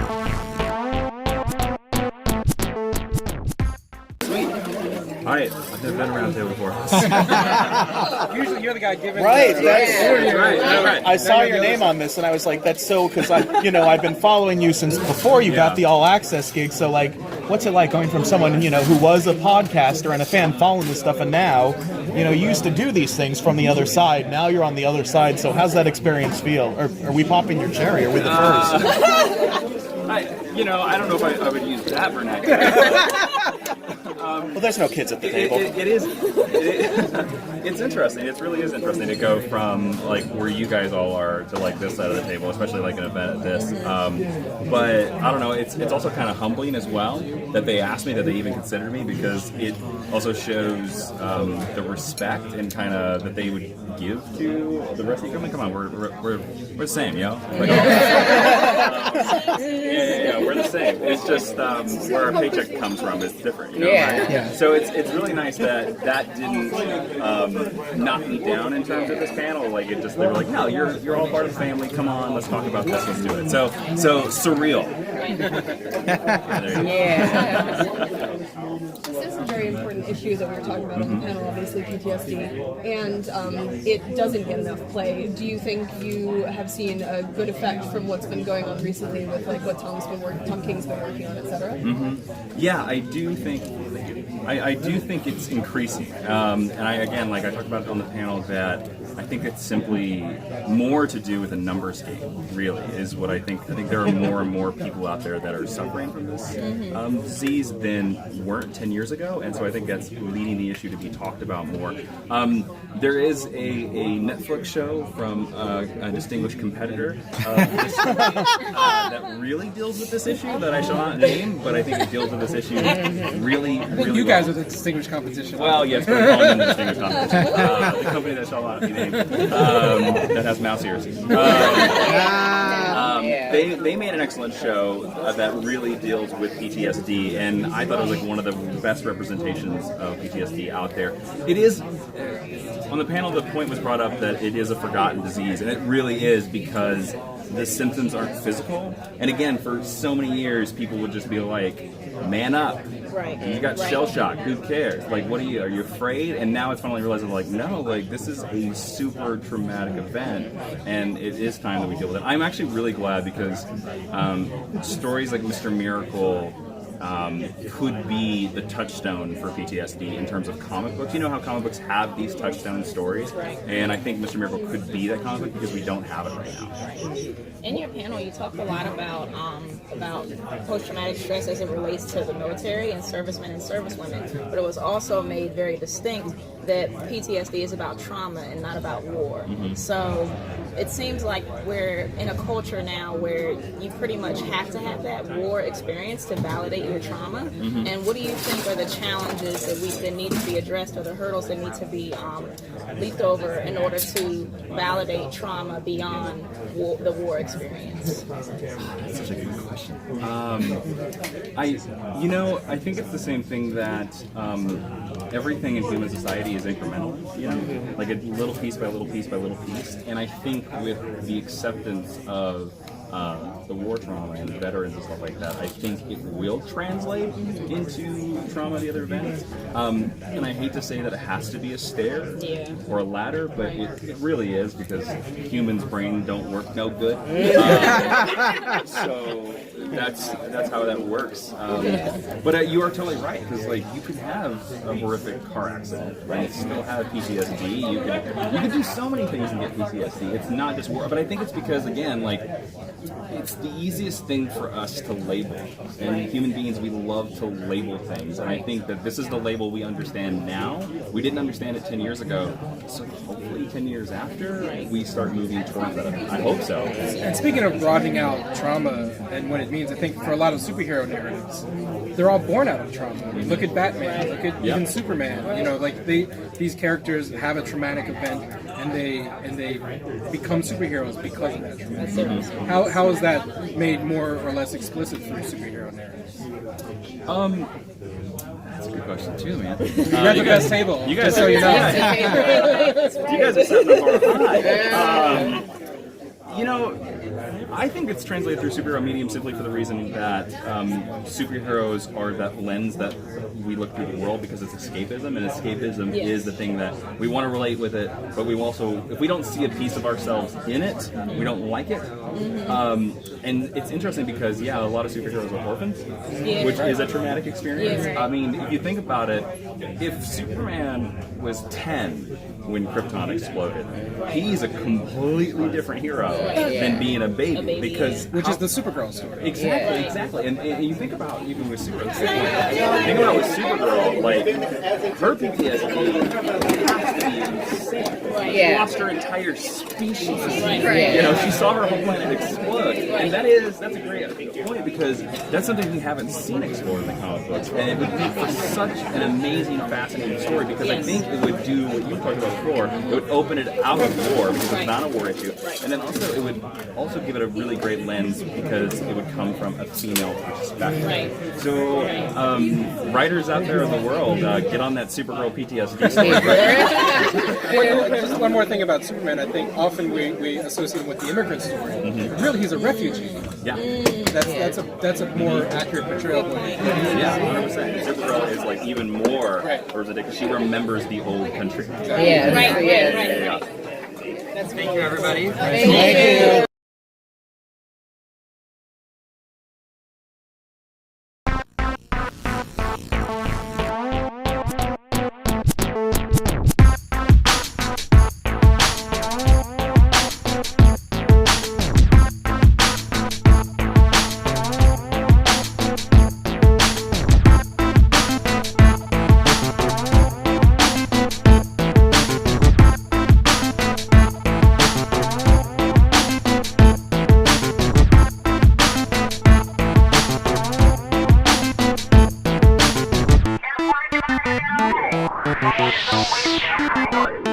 Alright, I've never been around the table before. Usually you're the guy giving Right, Right. I saw your name on this and I was like, that's so, because I've been following you since before you got the All Access gig, so like, what's it like going from someone, who was a podcaster and a fan following this stuff, and now, you used to do these things from the other side, now you're on the other side, so how's that experience feel? Or are we popping your cherry? Are we the first? I don't know if I would use that vernacular. Well, there's no kids at the table. It's interesting. It really is interesting to go from like where you guys all are to like this side of the table, especially like an event at this. But I don't know. It's also kind of humbling as well that they asked me, that they even considered me, because it also shows the respect and kind of that they would give to the rest of you. Come on, we're the same, Like, yeah, we're the same. It's just where our paycheck comes from is different, Right? Yeah. So it's really nice that didn't knock me down in terms of this panel. Like they were like, no, you're all part of the family. Come on, let's talk about this. Let's do it. So surreal. This is a very important issue that we were talking about on the panel, obviously PTSD, and it doesn't get enough play. Do you think you have seen a good effect from what's been going on recently with like what Tom King's been working on, etc.? Yeah, I do think. I do think it's increasing, and I talked about it on the panel, that I think it's simply more to do with a numbers game. Really, is what I think. I think there are more and more people out there that are suffering from this disease than weren't 10 years ago, and so I think that's leading the issue to be talked about more. There is a Netflix show from a distinguished competitor that really deals with this issue that I shall not name, but I think it deals with this issue really you guys are the distinguished competition. Well, yes, but we're calling them the distinguished competition. The company that shall not be named, that has mouse ears. They made an excellent show that really deals with PTSD, and I thought it was like one of the best representations of PTSD out there. It is, on the panel, the point was brought up that it is a forgotten disease, and it really is, because the symptoms aren't physical. And again, for so many years, people would just be like, man up. Right. You got shell shock. Who cares? Like, are you afraid? And now it's finally realizing, like, no, like, this is a super traumatic event, and it is time that we deal with it. I'm actually really glad, because stories like Mr. Miracle could be the touchstone for PTSD in terms of comic books. You know how comic books have these touchstone stories, and I think Mr. Miracle could be that comic book, because we don't have it right now. In your panel, you talked a lot about post-traumatic stress as it relates to the military and servicemen and servicewomen, but it was also made very distinct that PTSD is about trauma and not about war. So it seems like we're in a culture now where you pretty much have to have that war experience to validate your trauma. And what do you think are the challenges that need to be addressed, or the hurdles that need to be leaped over in order to validate trauma beyond the war experience? That's such a good question. I think it's the same thing that everything in human society is incremental, like a little piece by little piece by little piece. And I think with the acceptance of the war trauma and veterans and stuff like that, I think it will translate into trauma of the other events. And I hate to say that it has to be a stair or a ladder, but it really is, because humans' brain don't work no good. So that's how that works. But you are totally right, because like you could have a horrific car accident and still have PTSD. You could do so many things and get PTSD. It's not just war, but I think it's because, again, like, it's the easiest thing for us to label, and human beings, we love to label things, and I think that this is the label we understand now. We didn't understand it 10 years ago, so hopefully 10 years after we start moving towards that. I hope so. And speaking of broadening out trauma and what it means, I think for a lot of superhero narratives, they're all born out of trauma. I mean, look at Batman, look at even Superman. These characters have a traumatic event, and they become superheroes because of that trauma. How is that made more or less explicit through superhero narratives? That's a good question too, man. You got the best table. You guys, so you know. You guys are setting the bar high. You know, I think it's translated through superhero medium simply for the reason that superheroes are that lens that we look through the world because it's escapism, and escapism is the thing that we want to relate with it, but we also, if we don't see a piece of ourselves in it, we don't like it. And it's interesting because, a lot of superheroes are orphans, which is a traumatic experience. Yeah, right. I mean, if you think about it, if Superman was 10 when Krypton exploded, he's a completely different hero than being a baby, because Which is the Supergirl story. exactly. And you think about even with Supergirl. Think about with Supergirl, like her PTSD has to be insane. She lost her entire species. You know, she saw her whole planet explode, and that's a great point because that's something we haven't seen explored in the comic books, and it would make for such an amazing, fascinating story because I think it would do what you talked about before. It would open it out of war because it's not a war issue, and then also it would also give it a really great lens because it would come from a female perspective. So, writers out there in the world, get on that Supergirl PTSD story. Just one more thing about Superman. I think often we associate him with the immigrant story. Really, he's a refugee. That's a more accurate portrayal of what he is. 100%. Supergirl is like even more because she remembers the old country. Right. Thank you, everybody. Thank you. Wait.